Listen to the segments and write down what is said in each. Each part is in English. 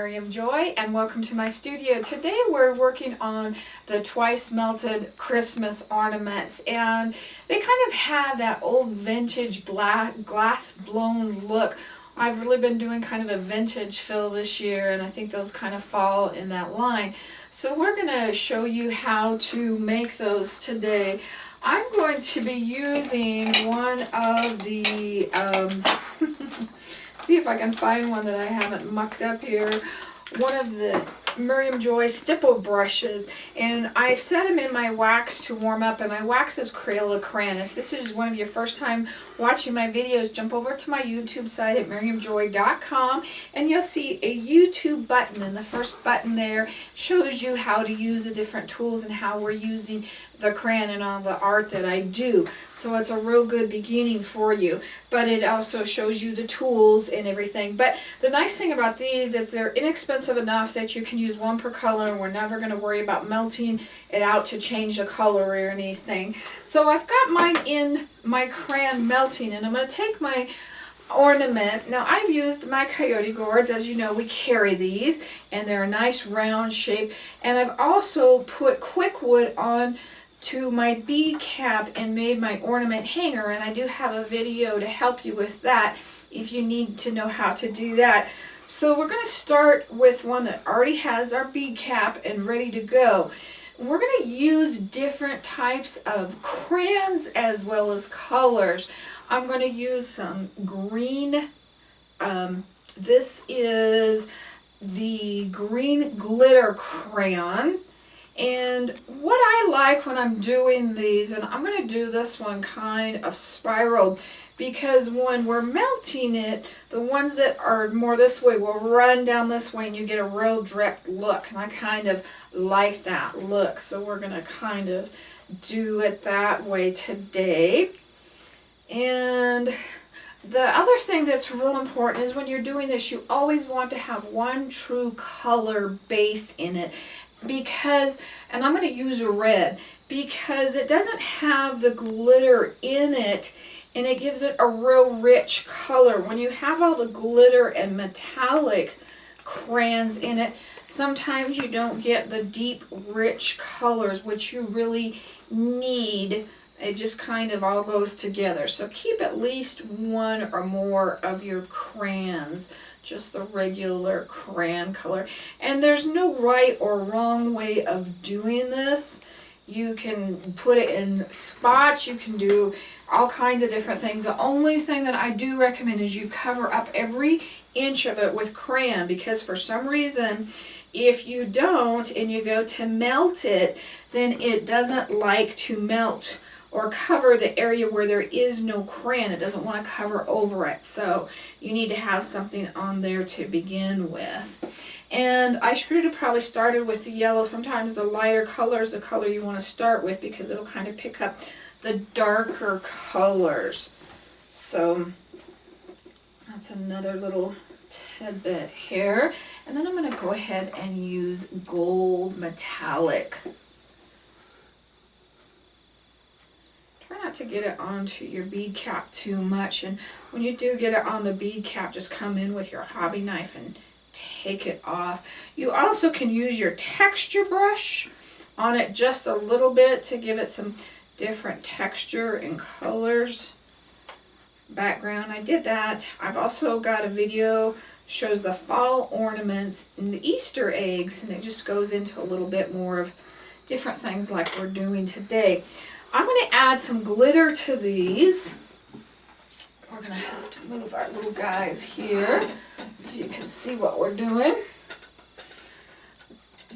Miriam Joy and welcome to my studio. Today we're working on the twice melted Christmas ornaments, and they kind of have that old vintage black glass blown look. I've really been doing kind of a vintage feel this year, and I think those kind of fall in that line. So we're going to show you how to make those today. I'm going to be using one of the see if I can find one that I haven't mucked up here. One of the Miriam Joy stipple brushes, and I've set them in my wax to warm up, and my wax is Crayola Crayon. If this is one of your first time watching my videos, jump over to my YouTube site at miriamjoy.com and you'll see a YouTube button, and the first button there shows you how to use the different tools and how we're using the crayon and all the art that I do. So it's a real good beginning for you, but it also shows you the tools and everything. But the nice thing about these is they're inexpensive enough that you can use one per color, and we're never going to worry about melting it out to change the color or anything. So I've got mine in my crayon melting, and I'm going to take my ornament. Now I've used my coyote gourds. As you know, we carry these and they're a nice round shape, and I've also put quick wood on to my bead cap and made my ornament hanger, and I do have a video to help you with that if you need to know how to do that. So we're going to start with one that already has our bead cap and ready to go. We're going to use different types of crayons as well as colors. I'm going to use some green. This is the green glitter crayon. And what I like when I'm doing these, and I'm going to do this one kind of spiraled, because when we're melting it, the ones that are more this way will run down this way and you get a real dripped look, and I kind of like that look. So we're going to kind of do it that way today. And the other thing that's real important is when you're doing this, you always want to have one true color base in it, because, and I'm going to use a red, because it doesn't have the glitter in it, and it gives it a real rich color. When you have all the glitter and metallic crayons in it, sometimes you don't get the deep, rich colors, which you really need. It just kind of all goes together. So keep at least one or more of your crayons, just the regular crayon color. And there's no right or wrong way of doing this. You can put it in spots, you can do all kinds of different things. The only thing that I do recommend is you cover up every inch of it with crayon, because for some reason, if you don't and you go to melt it, then it doesn't like to melt or cover the area where there is no crayon. It doesn't want to cover over it. So you need to have something on there to begin with. And I should have probably started with the yellow. Sometimes the lighter color is the color you want to start with, because it'll kind of pick up the darker colors. So that's another little tidbit here. And then I'm going to go ahead and use gold metallic. Not to get it onto your bead cap too much, and when you do get it on the bead cap, just come in with your hobby knife and take it off. You also can use your texture brush on it just a little bit to give it some different texture and colors. Background, I did that. I've also got a video shows the fall ornaments and the Easter eggs, and it just goes into a little bit more of different things like we're doing today. I'm going to add some glitter to these. We're going to have to move our little guys here so you can see what we're doing.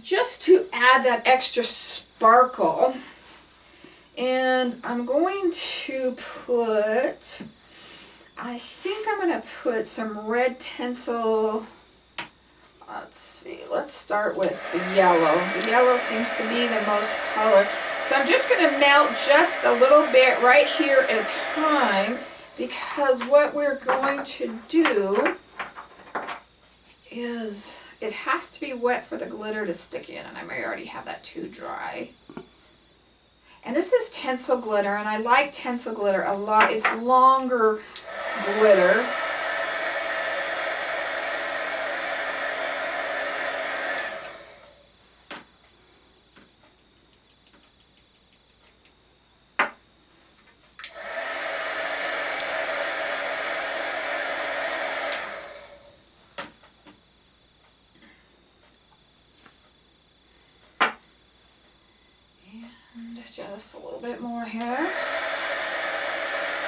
Just to add that extra sparkle. And I'm going to put, I think I'm going to put some red tinsel. Let's see, let's start with the yellow. The yellow seems to be the most color. So I'm just going to melt just a little bit right here at a time, because what we're going to do is it has to be wet for the glitter to stick in, and I may already have that too dry. And this is tinsel glitter, and I like tinsel glitter a lot. It's longer glitter. just a little bit more here.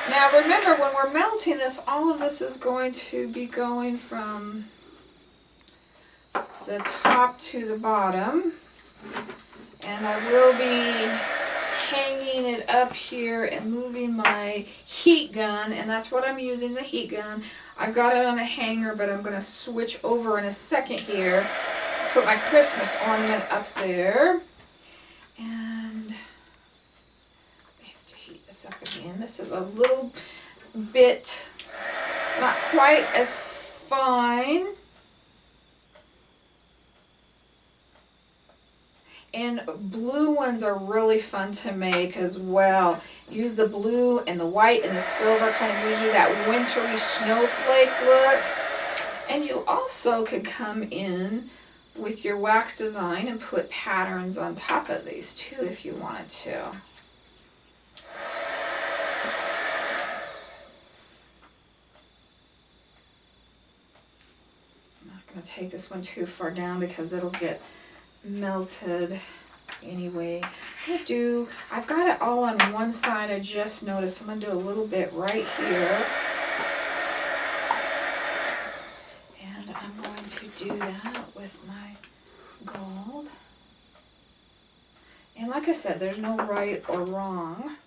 Now remember, when we're melting this, all of this is going to be going from the top to the bottom. And I will be hanging it up here and moving my heat gun, and that's what I'm using, is a heat gun. I've got it on a hanger, but I'm going to switch over in a second here. Put my Christmas ornament up there. And I have to heat this up again. This is a little bit not quite as fine. And blue ones are really fun to make as well. Use the blue and the white and the silver, kind of gives you that wintry snowflake look. And you also could come in with your wax design and put patterns on top of these too if you wanted to. I'm not going to take this one too far down because it'll get melted anyway. I've got it all on one side, I just noticed. I'm going to do a little bit right here. And I'm going to do that with my gold. And like I said, there's no right or wrong.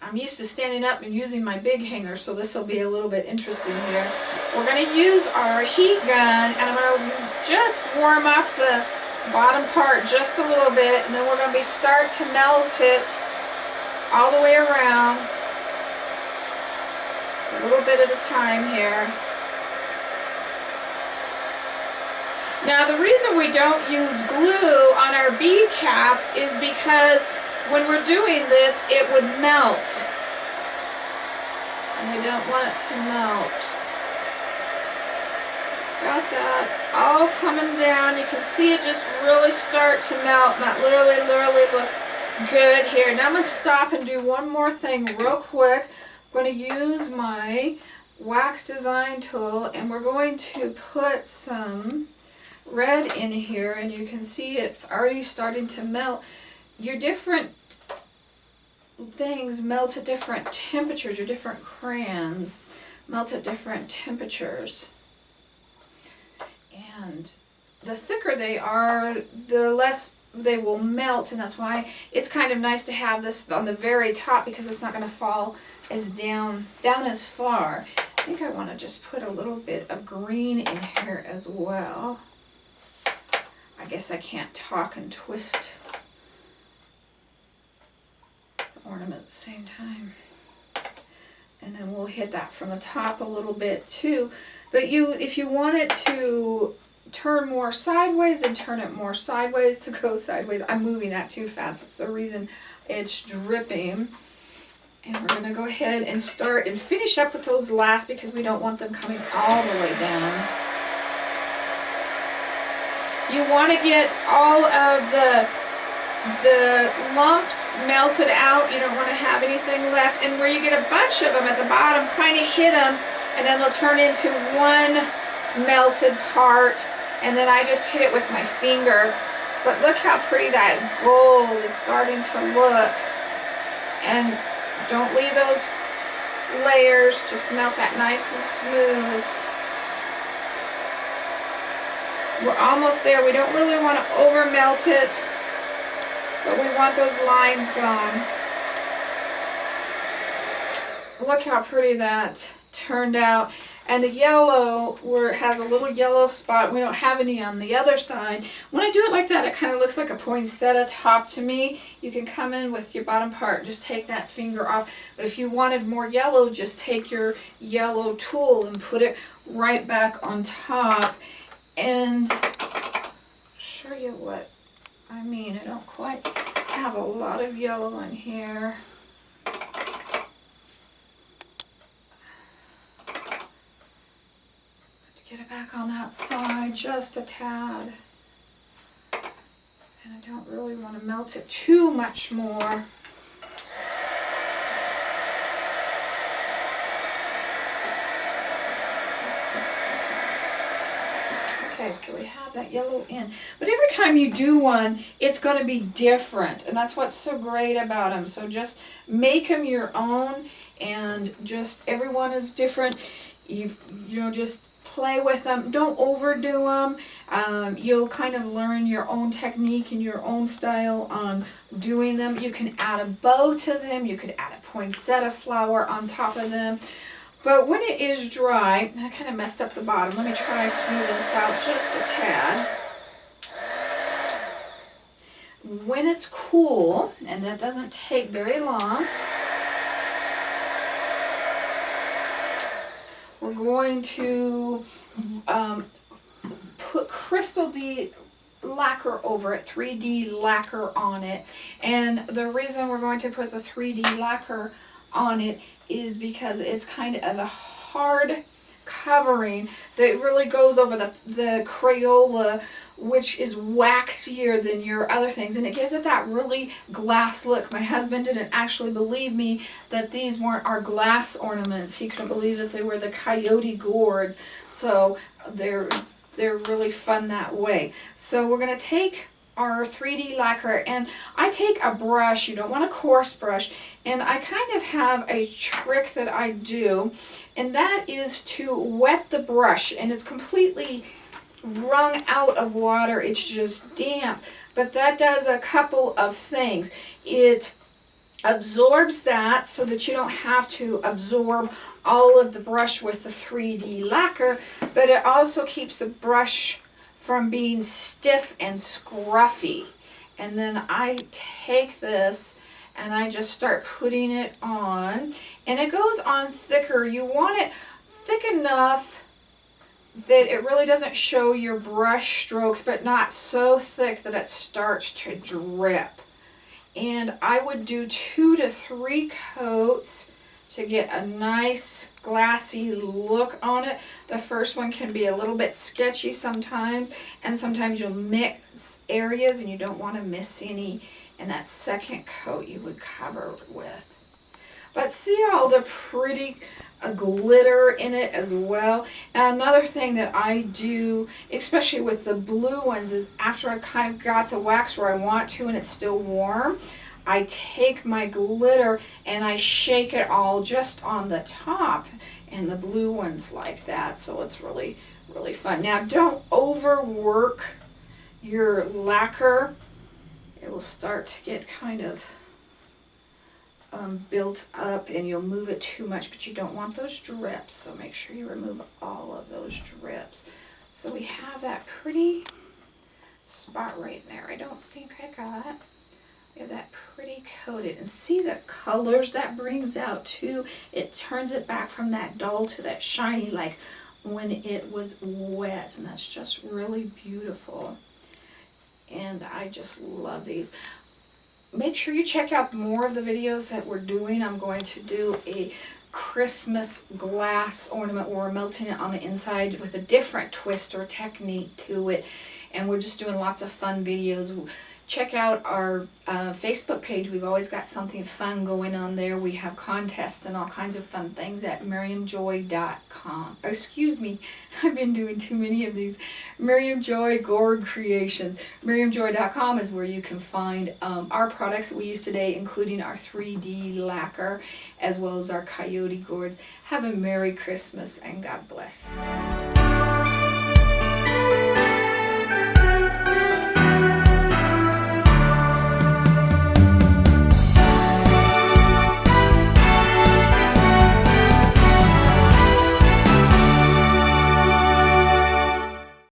I'm used to standing up and using my big hanger, so this will be a little bit interesting here. We're going to use our heat gun, and I'm going to just warm up the bottom part just a little bit, and then we're going to start to melt it all the way around. Just a little bit at a time here. Now the reason we don't use glue on our bead caps is because when we're doing this it would melt, and we don't want it to melt. Got that all coming down. You can see it just really start to melt. That literally look good here. Now I'm going to stop and do one more thing real quick. I'm going to use my wax design tool, and we're going to put some red in here, and you can see it's already starting to melt. Your different things melt at different temperatures. Your different crayons melt at different temperatures. And the thicker they are, the less they will melt, and that's why it's kind of nice to have this on the very top, because it's not going to fall as down as far. I think I want to just put a little bit of green in here as well. I guess I can't talk and twist the ornament at the same time. And then we'll hit that from the top a little bit too. But if you want it to turn more sideways, and turn it more sideways to go sideways. I'm moving that too fast. That's the reason it's dripping. And we're going to go ahead and start and finish up with those last, because we don't want them coming all the way down. You want to get all of the lumps melted out. You don't want to have anything left. And where you get a bunch of them at the bottom, kind of hit them, and then they'll turn into one melted part. And then I just hit it with my finger. But look how pretty that gold is starting to look. And don't leave those layers, just melt that nice and smooth. We're almost there. We don't really want to over melt it, but we want those lines gone. Look how pretty that turned out. And the yellow, where it has a little yellow spot, we don't have any on the other side. When I do it like that, it kind of looks like a poinsettia top to me. You can come in with your bottom part, just take that finger off. But if you wanted more yellow, just take your yellow tool and put it right back on top. And I'll show you what I mean. I don't quite have a lot of yellow in here. Get it back on that side just a tad. And I don't really want to melt it too much more. Okay, so we have that yellow in. But every time you do one, it's going to be different. And that's what's so great about them. So just make them your own, and just everyone is different. You know, just play with them. Don't overdo them. You'll kind of learn your own technique and your own style on doing them. You can add a bow to them. You could add a poinsettia flower on top of them. But when it is dry, I kind of messed up the bottom. Let me try smooth this out just a tad. When it's cool, and that doesn't take very long, we're going to put Crystal D lacquer over it, 3D lacquer on it. And the reason we're going to put the 3D lacquer on it is because it's kind of a hard covering that really goes over the Crayola, which is waxier than your other things, and it gives it that really glass look. My husband didn't actually believe me that these weren't our glass ornaments. He couldn't believe that they were the coyote gourds. So they're really fun that way. So we're going to take our 3D lacquer, and I take a brush. You don't want a coarse brush, and I kind of have a trick that I do, and that is to wet the brush, and it's completely wrung out of water. It's just damp, but that does a couple of things. It absorbs that so that you don't have to absorb all of the brush with the 3D lacquer, but it also keeps the brush from being stiff and scruffy. And then I take this and I just start putting it on, and it goes on thicker. You want it thick enough that it really doesn't show your brush strokes, but not so thick that it starts to drip. And I would do 2 to 3 coats to get a nice glassy look on it. The first one can be a little bit sketchy sometimes, and sometimes you'll mix areas and you don't want to miss any, and that second coat you would cover with. But see all the pretty glitter in it as well. And another thing that I do, especially with the blue ones, is after I've kind of got the wax where I want to and it's still warm, I take my glitter and I shake it all just on the top, and the blue ones like that. So it's really, really fun. Now don't overwork your lacquer. It will start to get kind of built up, and you'll move it too much, but you don't want those drips, so make sure you remove all of those drips. So we have that pretty spot right there. I don't think I got. We have that pretty coated, and see the colors that brings out too. It turns it back from that dull to that shiny like when it was wet, and that's just really beautiful. And I just love these. Make sure you check out more of the videos that we're doing. I'm going to do a Christmas glass ornament where we're melting it on the inside with a different twist or technique to it. And we're just doing lots of fun videos. Check out our Facebook page. We've always got something fun going on there. We have contests and all kinds of fun things at miriamjoy.com. Excuse me, I've been doing too many of these. Miriam Joy Gourd Creations. miriamjoy.com is where you can find our products that we use today, including our 3D lacquer, as well as our coyote gourds. Have a Merry Christmas and God bless.